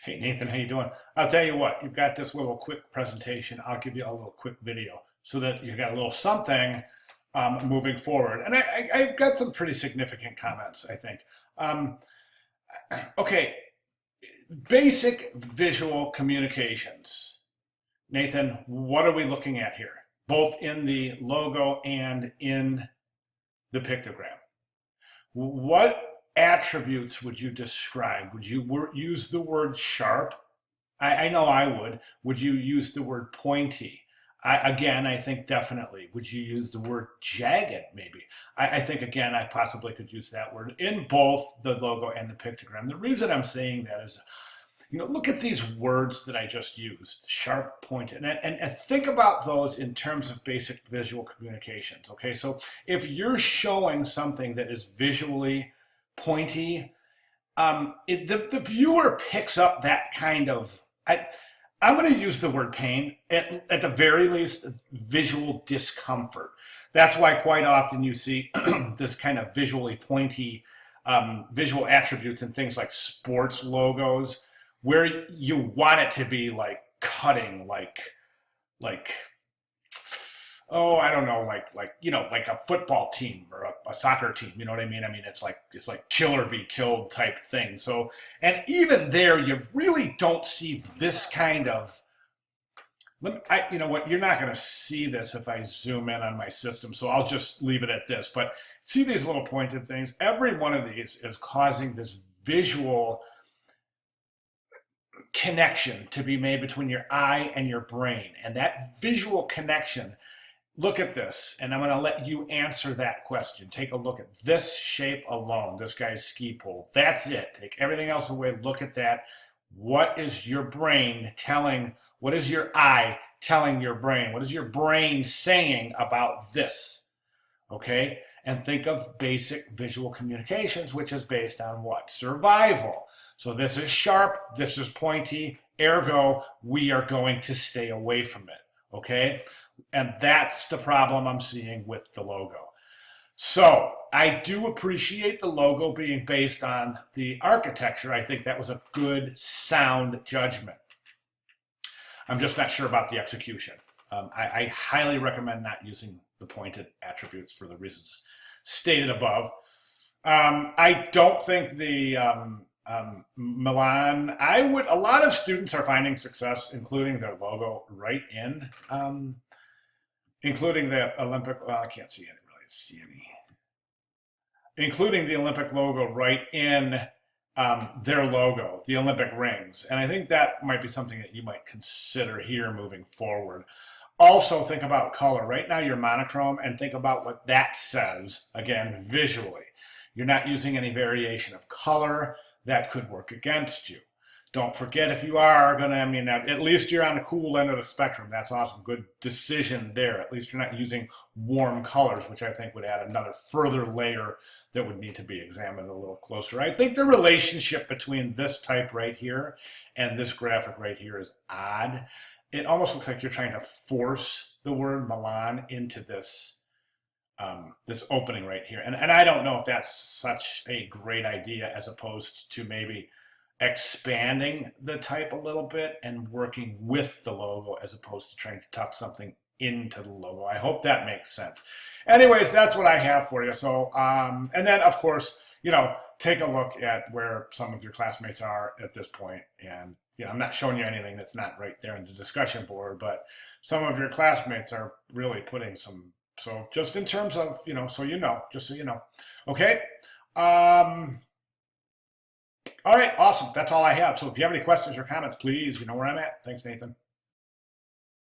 Hey Nathan, how you doing? I'll tell you what, you've got this little quick presentation. I'll give you a little quick video so that you got a little something moving forward. And I've got some pretty significant comments, I think. Um, okay, basic visual communications. Nathan, what are we looking at here? Both in the logo and in the pictogram. What attributes would you describe? Would you use the word sharp? I know I would. Would you use the word pointy? Again, I think definitely. Would you use the word jagged? Maybe. I think, again, I possibly could use that word in both the logo and the pictogram. The reason I'm saying that is, look at these words that I just used, sharp, pointed, and think about those in terms of basic visual communications, okay? So if you're showing something that is visually pointy, the viewer picks up that kind of, I'm going to use the word pain, at the very least, visual discomfort. That's why quite often you see this kind of visually pointy visual attributes in things like sports logos, where you want it to be like cutting, like oh, I don't know, like a football team or a soccer team. You know what I mean? I mean, it's like kill or be killed type thing. So, and even there, you really don't see this kind of. You know what? You're not going to see this if I zoom in on my system, so I'll just leave it at this. But see these little pointed things? Every one of these is causing this visual connection to be made between your eye and your brain. And that visual connection, look at this, and I'm going to let you answer that question. Take a look at this shape alone, this guy's ski pole. That's it. Take everything else away. Look at that. What is your brain telling? What is your eye telling your brain? What is your brain saying about this? Okay? And think of basic visual communications, which is based on what? Survival. So this is sharp, this is pointy, ergo, we are going to stay away from it, okay? And that's the problem I'm seeing with the logo. So I do appreciate the logo being based on the architecture. I think that was a good, sound judgment. I'm just not sure about the execution. I highly recommend not using the pointed attributes for the reasons stated above. I don't think the Milan, a lot of students are finding success including their logo right in, including the Olympic, well, I can't really see any, including the Olympic logo right in their logo, the Olympic rings. And I think that might be something that you might consider here moving forward. Also think about color. Right now you're monochrome, and think about what that says, again, visually. You're not using any variation of color. That could work against you. Don't forget, if you are going to, at least you're on the cool end of the spectrum. That's awesome. Good decision there. At least you're not using warm colors, which I think would add another further layer that would need to be examined a little closer. I think the relationship between this type right here and this graphic right here is odd. It almost looks like you're trying to force the word Milan into this this opening right here. And I don't know if that's such a great idea, as opposed to maybe expanding the type a little bit and working with the logo as opposed to trying to tuck something into the logo. I hope that makes sense. Anyways, that's what I have for you. So, and then of course, take a look at where some of your classmates are at this point. And, I'm not showing you anything that's not right there in the discussion board, but some of your classmates are really putting some. So just in terms of, just so you know. Okay. All right. Awesome. That's all I have. So if you have any questions or comments, please, you know where I'm at. Thanks, Nathan.